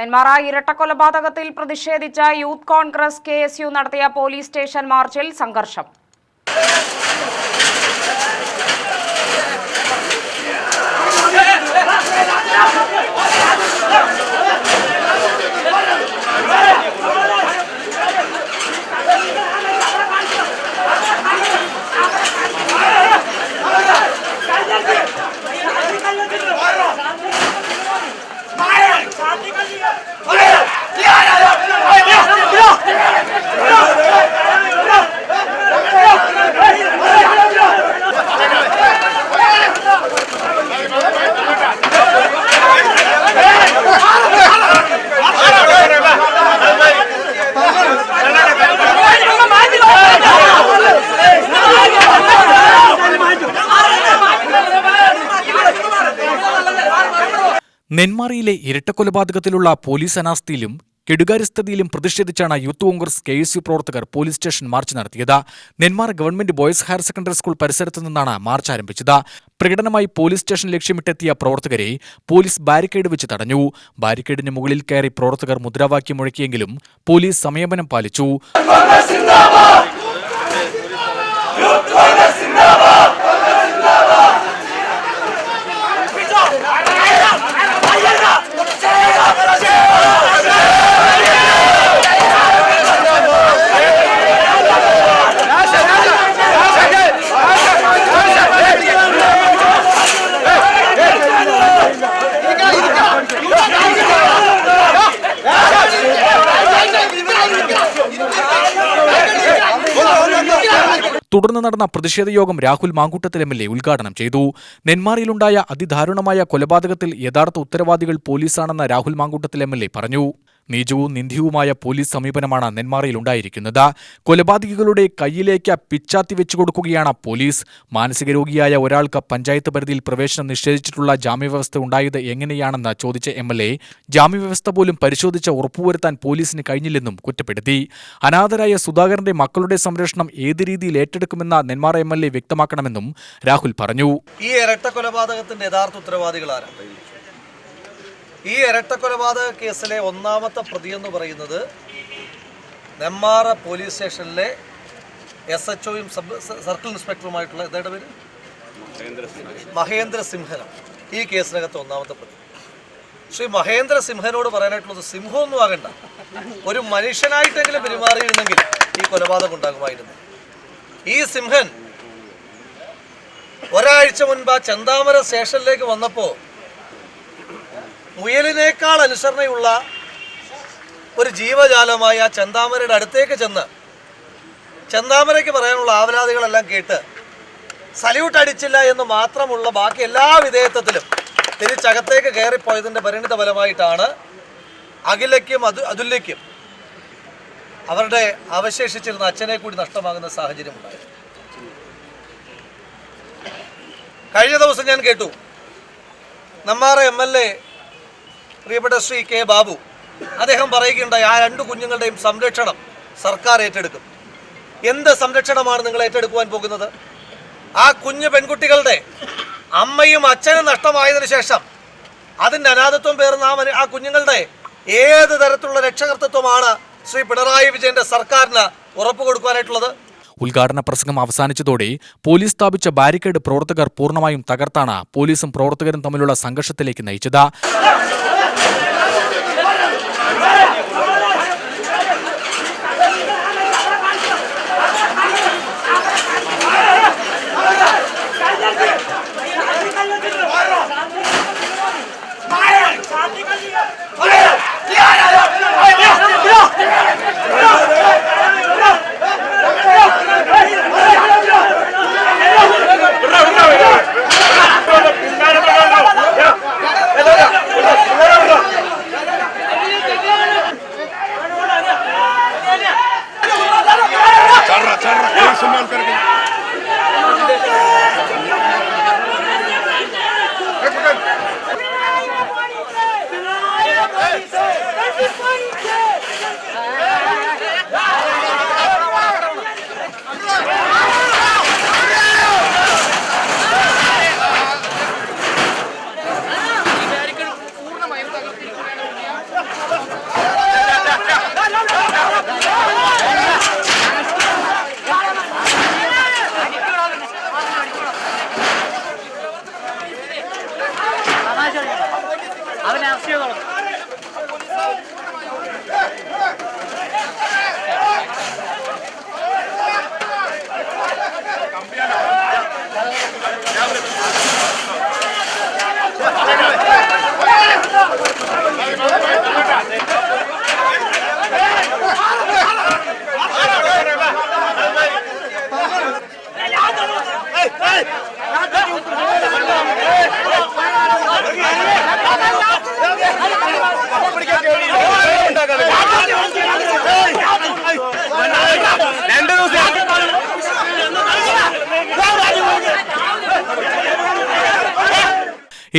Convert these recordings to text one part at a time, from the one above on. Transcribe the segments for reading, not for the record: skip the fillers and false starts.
നെന്മാറ ഇരട്ടക്കൊലപാതകത്തിൽ പ്രതിഷേധിച്ച youth Congress KSU നടത്തിയ police station മാർച്ചിൽ സംഘർഷം. നെന്മാറയിലെ ഇരട്ടക്കൊലപാതകത്തിലുള്ള പോലീസ് അനാസ്ഥയിലും കെടുകാര്യസ്ഥതയിലും പ്രതിഷേധിച്ചാണ് യൂത്ത് കോൺഗ്രസ് KSU പ്രവർത്തകർ പോലീസ് സ്റ്റേഷൻ മാർച്ച് നടത്തിയത്. Nenmara government boys higher secondary school പരിസരത്ത് നിന്നാണ് മാർച്ച് ആരംഭിച്ചത്. പ്രകടനമായി പോലീസ് സ്റ്റേഷൻ ലക്ഷ്യമിട്ടെത്തിയ പ്രവർത്തകരെ പോലീസ് ബാരിക്കേഡ് വെച്ച് തടഞ്ഞു. ബാരിക്കേഡിന് മുകളിൽ കയറി പ്രവർത്തകർ മുദ്രാവാക്യം മുഴക്കിയെങ്കിലും പോലീസ് സംയമനം പാലിച്ചു. തുടർന്ന് നടന്ന പ്രതിഷേധ യോഗം രാഹുൽ മാങ്കൂട്ടത്തിൽ MLA ഉദ്ഘാടനം ചെയ്തു. നെന്മാറയിലുണ്ടായ അതിദാരുണമായ കൊലപാതകത്തിൽ യഥാർത്ഥ ഉത്തരവാദികൾ പോലീസാണെന്ന് രാഹുൽ മാങ്കൂട്ടത്തിൽ MLA പറഞ്ഞു. നീചവും നിന്ദ്യവുമായ പോലീസ് സമീപനമാണ് നെന്മാറയിലുണ്ടായിരിക്കുന്നത്. കൊലപാതകികളുടെ കയ്യിലേക്ക് പിച്ചാത്തി വെച്ചു കൊടുക്കുകയാണ് പോലീസ്. മാനസിക രോഗിയായ ഒരാൾക്ക് പഞ്ചായത്ത് പരിധിയിൽ പ്രവേശനം നിഷേധിച്ചിട്ടുള്ള ജാമ്യവ്യവസ്ഥ ഉണ്ടായത് എങ്ങനെയാണെന്ന് ചോദിച്ച MLA ജാമ്യവ്യവസ്ഥ പോലും പരിശോധിച്ച് ഉറപ്പുവരുത്താൻ പോലീസിന് കഴിഞ്ഞില്ലെന്നും കുറ്റപ്പെടുത്തി. അനാഥരായ സുധാകരന്റെ മക്കളുടെ സംരക്ഷണം ഏത് രീതിയിൽ ഏറ്റെടുക്കുമെന്ന് നെന്മാറ MLA വ്യക്തമാക്കണമെന്നും രാഹുൽ പറഞ്ഞു. ഈ ഇരട്ടക്കൊലപാതകത്തിന്റെ യഥാർത്ഥ ഉത്തരവാദികളാരാണ്? ഈ ഇരട്ടക്കൊലപാതക കേസിലെ ഒന്നാമത്തെ പ്രതിയെന്ന് പറയുന്നത് നെന്മാറ പോലീസ് സ്റ്റേഷനിലെ SHOയും സർക്കിൾ ഇൻസ്പെക്ടറുമായിട്ടുള്ള ഇതേടെ പേര് മഹേന്ദ്ര സിംഹനാണ് ഈ കേസിനകത്ത് ഒന്നാമത്തെ പ്രതി. ശ്രീ മഹേന്ദ്ര സിംഹനോട് പറയാനായിട്ടുള്ളത് സിംഹമൊന്നും ആകണ്ട, ഒരു മനുഷ്യനായിട്ടെങ്കിലും പെരുമാറിയിരുന്നെങ്കിൽ ഈ കൊലപാതകം ഉണ്ടാകുമായിരുന്നു. ഈ സിംഹൻ ഒരാഴ്ച മുൻപ് ചെന്താമര സ്റ്റേഷനിലേക്ക് വന്നപ്പോൾ മുയലിനേക്കാൾ അനുസരണയുള്ള ഒരു ജീവജാലമായ ചെന്താമരയുടെ അടുത്തേക്ക് ചെന്ന് ചെന്താമരയ്ക്ക് പറയാനുള്ള ആവലാതികളെല്ലാം കേട്ട് സല്യൂട്ട് അടിച്ചില്ല എന്ന് മാത്രമുള്ള ബാക്കി എല്ലാ വിധേയത്വത്തിലും തിരിച്ചകത്തേക്ക് കയറിപ്പോയതിൻ്റെ പരിണിത ഫലമായിട്ടാണ് അഖിലയ്ക്കും അതുല്യയ്ക്കും അവരുടെ അവശേഷിച്ചിരുന്ന അച്ഛനെ കൂടി നഷ്ടമാകുന്ന സാഹചര്യം ഉണ്ടായത്. കഴിഞ്ഞ ദിവസം ഞാൻ കേട്ടു നെന്മാറ MLA പ്രിയപ്പെട്ട ശ്രീ K. ബാബു അദ്ദേഹം പറയുകയുണ്ടായി, ആ രണ്ട് കുഞ്ഞുങ്ങളുടെയും സംരക്ഷണം സർക്കാർ ഏറ്റെടുക്കും. എന്ത് സംരക്ഷണമാണ് നിങ്ങൾ ഏറ്റെടുക്കുവാൻ പോകുന്നത്? ആ കുഞ്ഞു പെൺകുട്ടികളുടെ അമ്മയും അച്ഛനും നഷ്ടമായതിനു ശേഷം അതിൻ്റെ അനാഥത്വം പേർന്ന ആ കുഞ്ഞുങ്ങളുടെ ഏത് തരത്തിലുള്ള രക്ഷകർത്തത്വമാണ് ശ്രീ പിണറായി വിജയന്റെ സർക്കാരിന് ഉറപ്പ് കൊടുക്കാനായിട്ടുള്ളത്? ഉദ്ഘാടന പ്രസംഗം അവസാനിച്ചതോടെ പോലീസ് സ്ഥാപിച്ച ബാരിക്കേഡ് പ്രവർത്തകർ പൂർണ്ണമായും തകർത്താണ് പോലീസും പ്രവർത്തകരും തമ്മിലുള്ള സംഘർഷത്തിലേക്ക് നയിച്ചത്.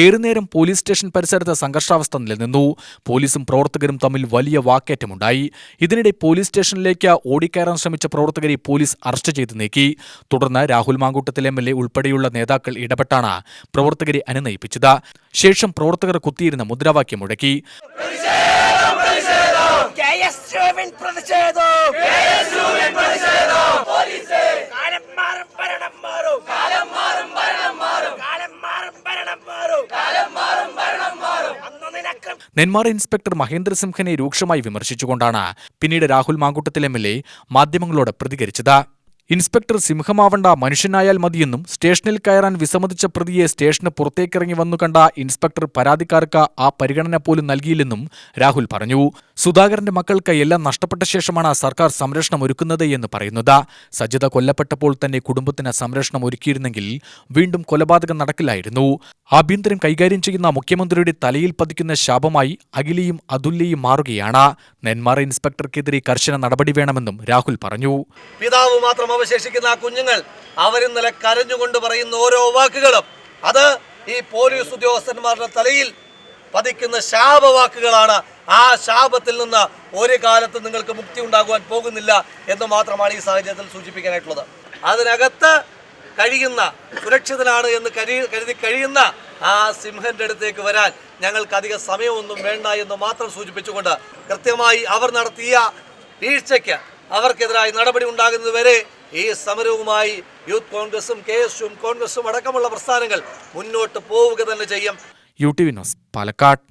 ഏറുനേരം പോലീസ് സ്റ്റേഷൻ പരിസരത്ത് സംഘർഷാവസ്ഥ നിലനിന്നു. പോലീസും പ്രവർത്തകരും തമ്മിൽ വലിയ വാക്കേറ്റമുണ്ടായി. ഇതിനിടെ പോലീസ് സ്റ്റേഷനിലേക്ക് ഓടിക്കയറാൻ ശ്രമിച്ച പ്രവർത്തകരെ പോലീസ് അറസ്റ്റ് ചെയ്ത് നീക്കി. തുടർന്ന് രാഹുൽ മാങ്കൂട്ടത്തിൽ MLA ഉൾപ്പെടെയുള്ള നേതാക്കൾ ഇടപെട്ടാണ് പ്രവർത്തകരെ അനുനയിപ്പിച്ചത്. ശേഷം പ്രവർത്തകർ കുത്തിയിരുന്ന മുദ്രാവാക്യം മുഴക്കി. നെന്മാറ ഇൻസ്പെക്ടർ മഹേന്ദ്ര സിംഹനെ രൂക്ഷമായി വിമർശിച്ചുകൊണ്ടാണ് പിന്നീട് രാഹുൽ മാങ്കൂട്ടത്തിൽ MLA മാധ്യമങ്ങളോട് പ്രതികരിച്ചത്. ഇൻസ്പെക്ടർ സിംഹമാവണ്ട, മനുഷ്യനായാൽ മതിയെന്നും സ്റ്റേഷനിൽ കയറാൻ വിസമ്മതിച്ച പ്രതിയെ സ്റ്റേഷന് പുറത്തേക്കിറങ്ങി വന്നു കണ്ട ഇൻസ്പെക്ടർ പരാതിക്കാർക്ക് ആ പരിഗണന പോലും നൽകിയില്ലെന്നും രാഹുൽ പറഞ്ഞു. സുധാകരന്റെ മക്കൾക്ക് എല്ലാം നഷ്ടപ്പെട്ട ശേഷമാണ് സർക്കാർ സംരക്ഷണം ഒരുക്കുന്നത് എന്ന് പറയുന്നത്. സജിത കൊല്ലപ്പെട്ടപ്പോൾ തന്നെ കുടുംബത്തിന് സംരക്ഷണം ഒരുക്കിയിരുന്നെങ്കിൽ വീണ്ടും കൊലപാതകം നടക്കില്ലായിരുന്നു. ആഭ്യന്തരം കൈകാര്യം ചെയ്യുന്ന മുഖ്യമന്ത്രിയുടെ തലയിൽ പതിക്കുന്ന ശാപമായി അഖിലയും അതുല്യയും മാറുകയാണ്. നെന്മാറ ഇൻസ്പെക്ടർക്കെതിരെ കർശന നടപടി വേണമെന്നും രാഹുൽ പറഞ്ഞു. പിതാവ് മാത്രം അവശേഷിക്കുന്ന ആ കുഞ്ഞുങ്ങൾ അവരിന്നലെ കരഞ്ഞുകൊണ്ട് പറയുന്ന ഓരോ വാക്കുകളും അത് ഈ പോലീസ് ഉദ്യോഗസ്ഥന്മാരുടെ തലയിൽ പതിക്കുന്ന ശാപവാക്കുകളാണ്. ആ ശാപത്തിൽ നിന്ന് ഒരു കാലത്ത് നിങ്ങൾക്ക് മുക്തി ഉണ്ടാകുവാൻ പോകുന്നില്ല എന്ന് മാത്രമാണ് ഈ സാഹചര്യത്തിൽ സൂചിപ്പിക്കാനായിട്ടുള്ളത്. അതിനകത്ത് കഴിയുന്ന സുരക്ഷിതനാണ് എന്ന് കരുതി കഴിയുന്ന ആ സിംഹന്റെ അടുത്തേക്ക് വരാൻ ഞങ്ങൾക്ക് അധിക സമയമൊന്നും വേണ്ട എന്ന് മാത്രം സൂചിപ്പിച്ചുകൊണ്ട് കൃത്യമായി അവർ നടത്തിയ വീഴ്ചയ്ക്ക് അവർക്കെതിരായി നടപടി ഉണ്ടാകുന്നതുവരെ ഈ സമരവുമായി യൂത്ത് കോൺഗ്രസും KSUം കോൺഗ്രസും അടക്കമുള്ള പ്രസ്ഥാനങ്ങൾ മുന്നോട്ട് പോവുക തന്നെ ചെയ്യും. UTV news, Palakkad.